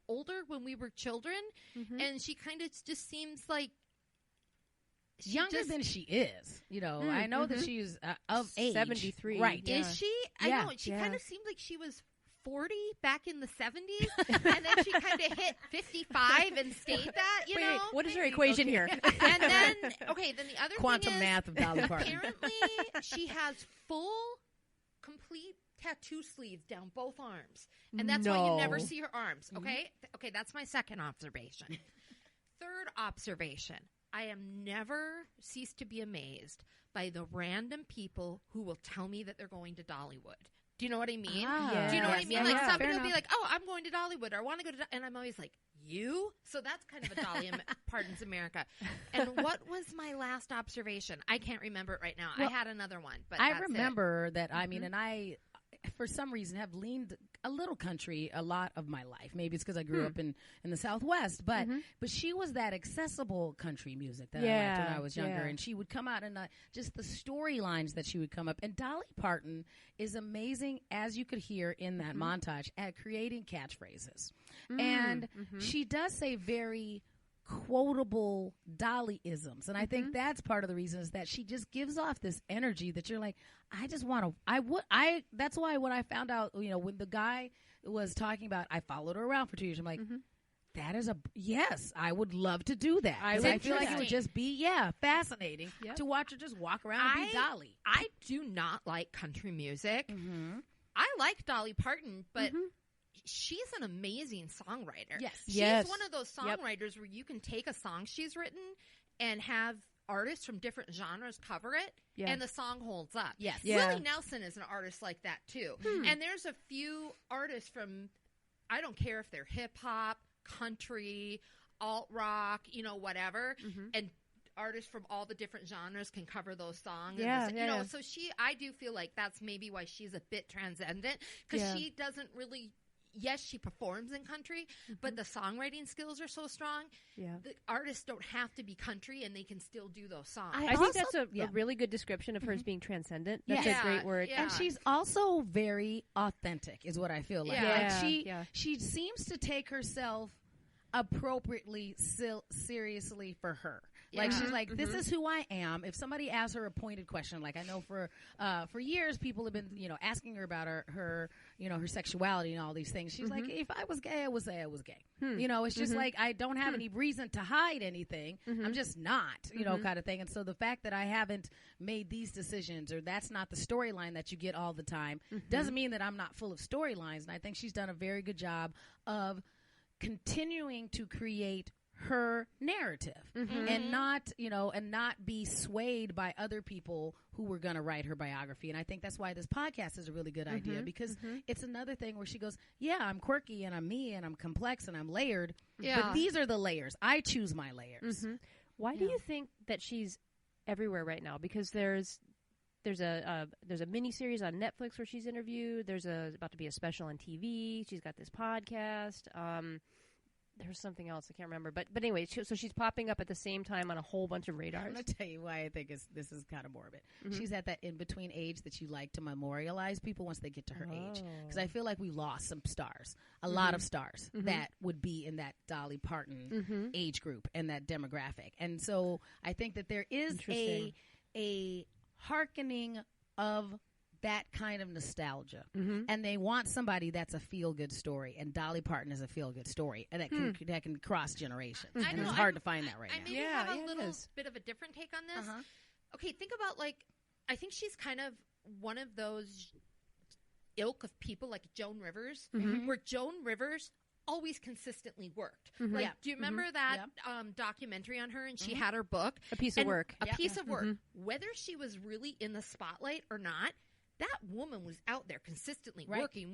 older when we were children, and she kind of just seems like younger than she is. You know, I know that she's of age. 73. Right. Yeah. Is she? I know. She kind of seemed like she was 40 back in the 70s, and then she kind of hit 55 and stayed that, you know? What is her equation here? And then, then the other quantum thing is, math of Dolly Parton. Apparently, she has full, complete tattoo sleeves down both arms. And that's why you never see her arms, okay? Okay, that's my second observation. Third observation. I am never ceased to be amazed by the random people who will tell me that they're going to Dollywood. Do you know what I mean? Do you know what I mean? Like somebody will be like, "Oh, I'm going to Dollywood," or "I want to go to," and I'm always like, "You?" So that's kind of a Dolly Parton's America. And what was my last observation? I can't remember it right now. Well, I had another one, but I remember that. I mean, and I, for some reason, have leaned a little country a lot of my life. Maybe it's because I grew up in the Southwest, but she was that accessible country music that I liked when I was younger, and she would come out and just the storylines that she would come up. And Dolly Parton is amazing, as you could hear in that montage, at creating catchphrases, and she does say very quotable Dolly-isms, and I think that's part of the reason is that she just gives off this energy that you're like, I just want to, that's why when I found out, you know, when the guy was talking about, I followed her around for 2 years, I'm like, that is yes, I would love to do that. I feel like it would just be, fascinating to watch her just walk around and be Dolly. I do not like country music. I like Dolly Parton, but she's an amazing songwriter. Yes. She's one of those songwriters where you can take a song she's written and have artists from different genres cover it, and the song holds up. Yes. Willie Nelson is an artist like that, too. And there's a few artists from, I don't care if they're hip-hop, country, alt-rock, you know, whatever, and artists from all the different genres can cover those songs. So I do feel like that's maybe why she's a bit transcendent, because she doesn't really... Yes, she performs in country, but the songwriting skills are so strong. The artists don't have to be country, and they can still do those songs. I think that's a really good description of hers being transcendent. That's a great word. And she's also very authentic, is what I feel like. She seems to take herself appropriately seriously for her. Like she's like, this is who I am. If somebody asks her a pointed question, like I know for years people have been, you know, asking her about her you know, her sexuality and all these things. She's like, if I was gay, I would say I was gay. You know, it's just like I don't have any reason to hide anything. I'm just not, you know, kind of thing. And so the fact that I haven't made these decisions or that's not the storyline that you get all the time doesn't mean that I'm not full of storylines. And I think she's done a very good job of continuing to create her narrative and not, you know, and not be swayed by other people who were going to write her biography. And I think that's why this podcast is a really good idea, because it's another thing where she goes, I'm quirky and I'm me and I'm complex and I'm layered, but these are the layers. I choose my layers. Why do you think that she's everywhere right now? Because there's a mini series on Netflix where she's interviewed. There's about to be a special on TV. She's got this podcast. There's something else I can't remember, but anyway, so she's popping up at the same time on a whole bunch of radars. I'm going to tell you why I think this is kind of morbid. She's at that in between age that you like to memorialize people once they get to her age, because I feel like we lost some stars, a lot of stars that would be in that Dolly Parton age group and that demographic, and so I think that there is a hearkening of that kind of nostalgia, and they want somebody that's a feel-good story, and Dolly Parton is a feel-good story, and that can cross generations. And it's hard to find that right now. I maybe have a little bit of a different take on this. Okay, think about, like, I think she's kind of one of those ilk of people like Joan Rivers, where Joan Rivers always consistently worked. Like, do you remember that documentary on her, and she had her book? A piece of work. A piece of work. Whether she was really in the spotlight or not, that woman was out there consistently working.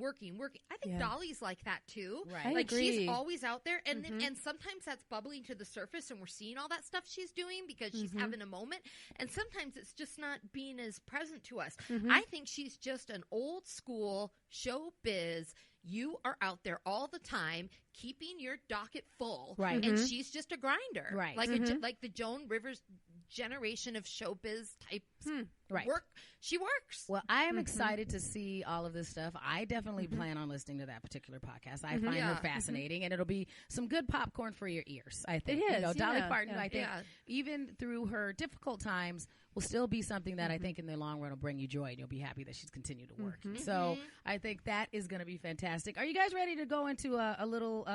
I think Dolly's like that too. Right. Like she's always out there, and and sometimes that's bubbling to the surface, and we're seeing all that stuff she's doing because she's having a moment, and sometimes it's just not being as present to us. I think she's just an old school showbiz. You are out there all the time keeping your docket full. Right. And she's just a grinder. Right. Like, like the Joan Rivers generation of showbiz type right. work. She works. Well, I am excited to see all of this stuff. I definitely plan on listening to that particular podcast. I find her fascinating, and it'll be some good popcorn for your ears, I think. It is. Dolly Parton, I think, even through her difficult times, will still be something that I think in the long run will bring you joy, and you'll be happy that she's continued to work. So I think that is going to be fantastic. Are you guys ready to go into a little...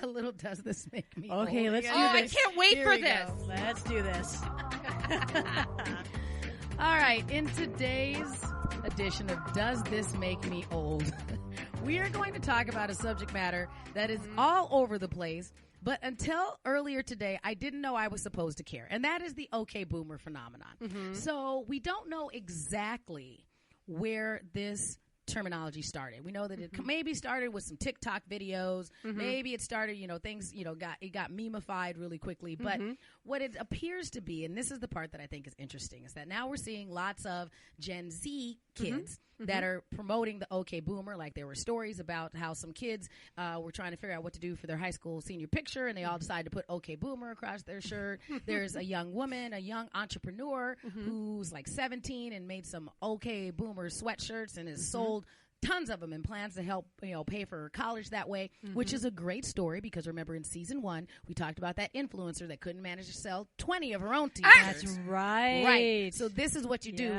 a little does this make me okay old? Let's do this. I can't wait Here for we this. go. Let's do this. All right, in today's edition of Does This Make Me Old, we are going to talk about a subject matter that is all over the place, but until earlier today, I didn't know I was supposed to care, and that is the OK Boomer phenomenon. So we don't know exactly where this terminology started. We know that it maybe started with some TikTok videos. Maybe it started, things, got memeified really quickly. But what it appears to be, and this is the part that I think is interesting, is that now we're seeing lots of Gen Z kids that are promoting the OK Boomer. Like there were stories about how some kids were trying to figure out what to do for their high school senior picture, and they all decided to put OK Boomer across their shirt. There's a young woman, a young entrepreneur who's like 17 and made some OK Boomer sweatshirts and has sold tons of them and plans to help pay for college that way, which is a great story because remember in season 1 we talked about that influencer that couldn't manage to sell 20 of her own t-shirts. That's right. Right. So this is what you do.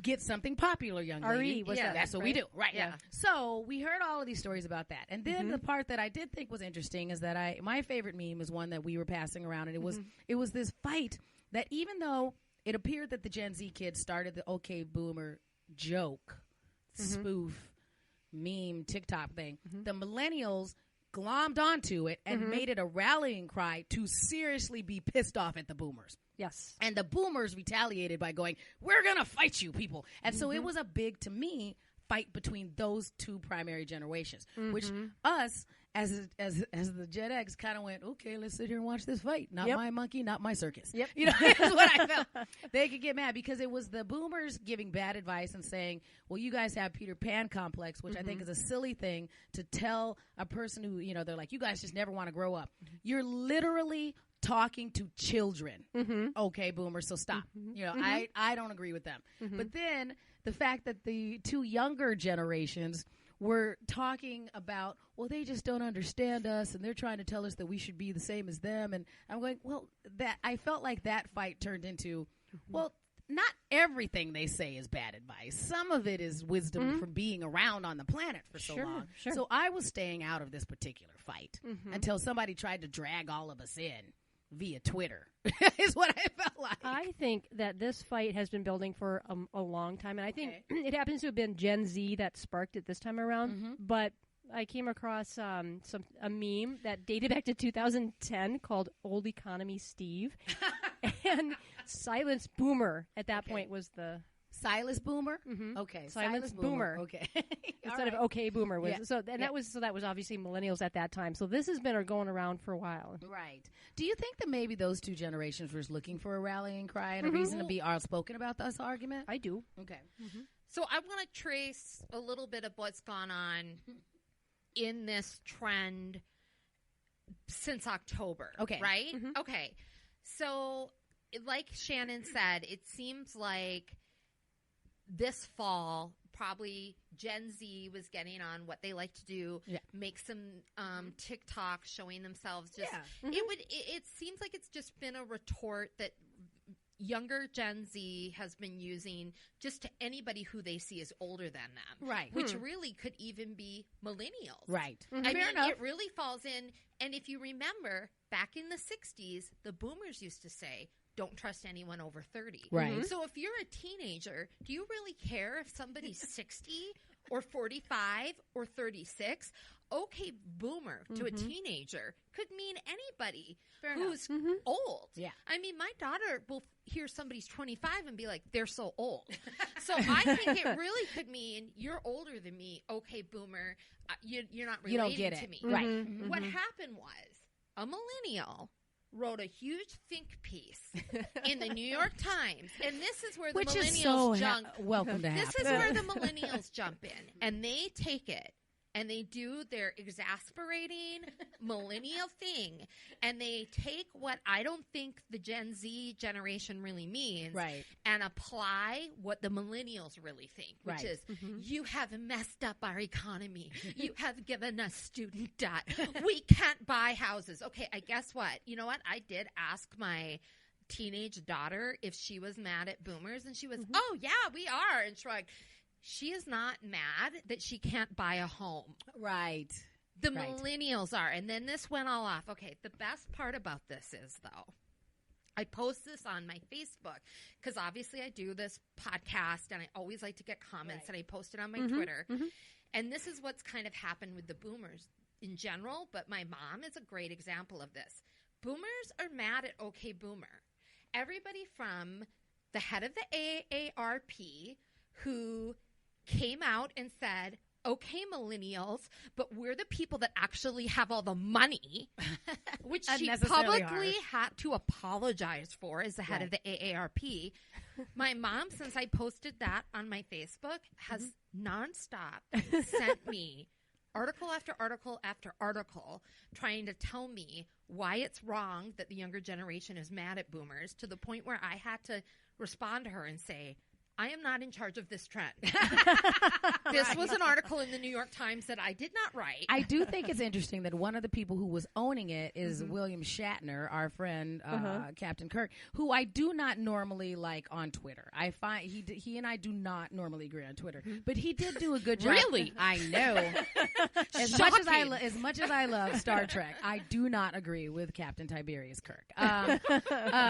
Get something popular, young lady. That's what we do. Right. Yeah. So we heard all of these stories about that. And then the part that I did think was interesting is that my favorite meme is one that we were passing around, and it was this fight that even though it appeared that the Gen Z kids started the OK Boomer joke, spoof, meme, TikTok thing, the millennials glommed onto it and made it a rallying cry to seriously be pissed off at the boomers. Yes. And the boomers retaliated by going, we're going to fight you people. And so it was a big, to me, fight between those two primary generations, which us as the Gen X kind of went, okay, let's sit here and watch this fight. Not my monkey, not my circus. Yep. That's what I felt. They could get mad because it was the boomers giving bad advice and saying, well, you guys have Peter Pan complex, which I think is a silly thing to tell a person who, they're like, you guys just never want to grow up. You're literally talking to children. Okay, boomers, so stop. I don't agree with them. But then the fact that the two younger generations were talking about, well, they just don't understand us, and they're trying to tell us that we should be the same as them. And I'm going, well, that I felt like that fight turned into, well, not everything they say is bad advice. Some of it is wisdom from being around on the planet for so long. Sure. So I was staying out of this particular fight until somebody tried to drag all of us in via Twitter, is what I felt like. I think that this fight has been building for a long time, and I think it happens to have been Gen Z that sparked it this time around, but I came across a meme that dated back to 2010 called Old Economy Steve, and Silence Boomer at that point was the... Silas Boomer? Okay. Silence Boomer. Okay. Instead of OK Boomer. That was obviously millennials at that time. So this has been going around for a while. Right. Do you think that maybe those two generations were looking for a rallying cry and a reason to be outspoken about this argument? I do. Okay. So I want to trace a little bit of what's gone on in this trend since October. Okay. Right? Okay. So like Shannan said, it seems like this fall, probably Gen Z was getting on what they like to do, make some TikTok showing themselves. It seems like it's just been a retort that younger Gen Z has been using just to anybody who they see as older than them. Right. Which really could even be millennials. Right. I mean, it really falls in. And if you remember, back in the 60s, the boomers used to say, don't trust anyone over 30. Right. So if you're a teenager, do you really care if somebody's 60 or 45 or 36? Okay, boomer to a teenager could mean anybody who's old. Yeah. I mean, my daughter will hear somebody's 25 and be like, they're so old. So I think it really could mean you're older than me. Okay, boomer, you're not related you don't get to it. me. Right. What happened was a millennial wrote a huge think piece in the New York Times, and this is where the millennials jump. Welcome to This is where the millennials jump in, and they take it and they do their exasperating millennial thing, and they take what I don't think the Gen Z generation really means, and apply what the millennials really think, which is, you have messed up our economy. You have given us student debt. We can't buy houses. Okay, I guess what? You know what? I did ask my teenage daughter if she was mad at boomers, and she was, oh, yeah, we are. And she's like, she is not mad that she can't buy a home. Right. The millennials are. And then this went all off. Okay, the best part about this is, though, I post this on my Facebook because obviously I do this podcast and I always like to get comments, and I post it on my Twitter. And this is what's kind of happened with the boomers in general, but my mom is a great example of this. Boomers are mad at OK Boomer. Everybody from the head of the AARP who came out and said, okay, millennials, but we're the people that actually have all the money, which she publicly had to apologize for as the head of the AARP. My mom, since I posted that on my Facebook, has nonstop sent me article after article after article trying to tell me why it's wrong that the younger generation is mad at boomers, to the point where I had to respond to her and say, I am not in charge of this trend. This was an article in the New York Times that I did not write. I do think it's interesting that one of the people who was owning it is William Shatner, our friend Captain Kirk, who I do not normally like on Twitter. I find he and I do not normally agree on Twitter, but he did do a good job. Really? I know. As much as I love Star Trek, I do not agree with Captain Tiberius Kirk.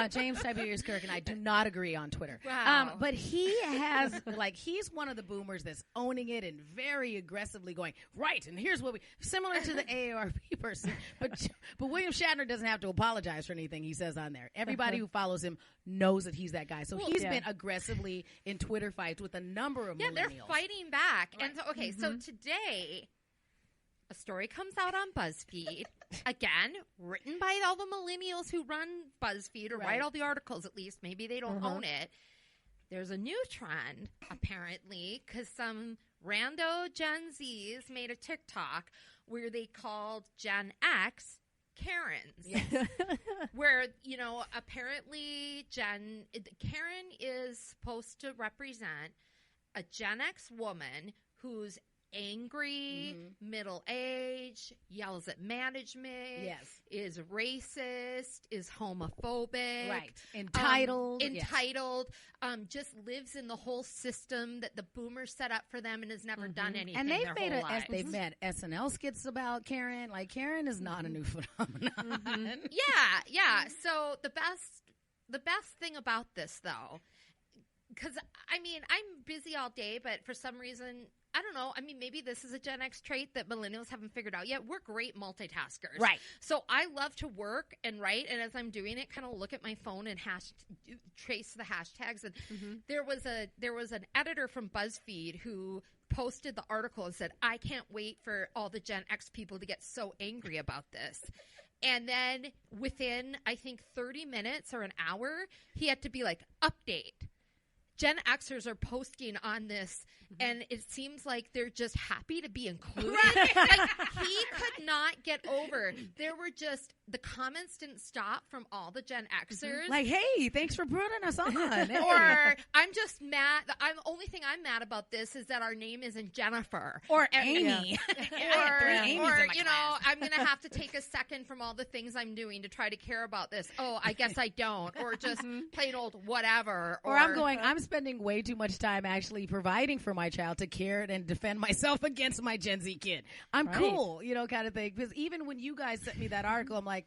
James Tiberius Kirk and I do not agree on Twitter. Wow. But he has, he's one of the boomers that's owning it and very aggressively going, right, and here's what similar to the AARP person, but William Shatner doesn't have to apologize for anything he says on there. Everybody who follows him knows that he's that guy. So he's been aggressively in Twitter fights with a number of millennials. Yeah, they're fighting back. Right. And so, so today, a story comes out on BuzzFeed, again, written by all the millennials who run BuzzFeed, or write all the articles at least. Maybe they don't own it. There's a new trend, apparently, because some rando Gen Zs made a TikTok where they called Gen X Karens. Yes. Where, apparently Karen is supposed to represent a Gen X woman who's angry, middle-aged, yells at management, is racist, is homophobic, entitled, just lives in the whole system that the boomers set up for them and has never done anything. And they've made SNL skits about Karen. Like, Karen is not a new phenomenon. Yeah. So the best thing about this, though, because I'm busy all day, but for some reason, I don't know. Maybe this is a Gen X trait that millennials haven't figured out yet. We're great multitaskers. Right. So I love to work and write, and as I'm doing it, kind of look at my phone and trace the hashtags. And there was an editor from BuzzFeed who posted the article and said, I can't wait for all the Gen X people to get so angry about this. And then within, I think, 30 minutes or an hour, he had to be like, update. Gen Xers are posting on this, and it seems like they're just happy to be included. Like, he could not get over. There were just, the comments didn't stop from all the Gen Xers. Like, hey, thanks for putting us on. Hey. Or, I'm just mad. The only thing I'm mad about this is that our name isn't Jennifer. Or Amy. Or I'm going to have to take a second from all the things I'm doing to try to care about this. Oh, I guess I don't. Or just plain old whatever. Or I'm spending way too much time actually providing for my child to care and defend myself against my Gen Z kid. I'm cool, kind of thing. Because even when you guys sent me that article, I'm like,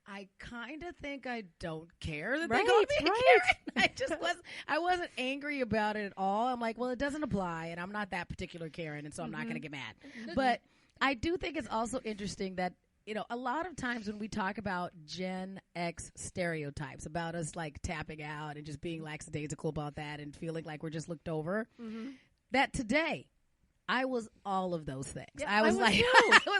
I kind of think I don't care that they call me a Karen. I wasn't angry about it at all. I'm like, well, it doesn't apply, and I'm not that particular Karen, and so I'm not going to get mad. But I do think it's also interesting that, a lot of times when we talk about Gen X stereotypes, about us like tapping out and just being lackadaisical about that and feeling like we're just looked over, that today I was all of those things. Yeah, I was like,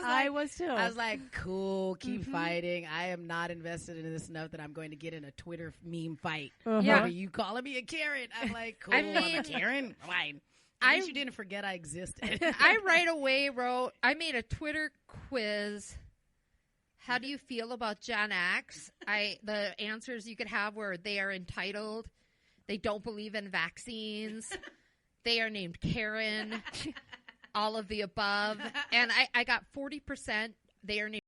I was like, cool, keep fighting. I am not invested in this enough that I'm going to get in a Twitter meme fight. Yeah, you calling me a Karen? I'm like, cool, I'm a Karen. Fine. At least you didn't forget I existed. I right away I made a Twitter quiz. How do you feel about Gen X? The answers you could have were they are entitled. They don't believe in vaccines. They are named Karen. All of the above. And I got 40%. They are named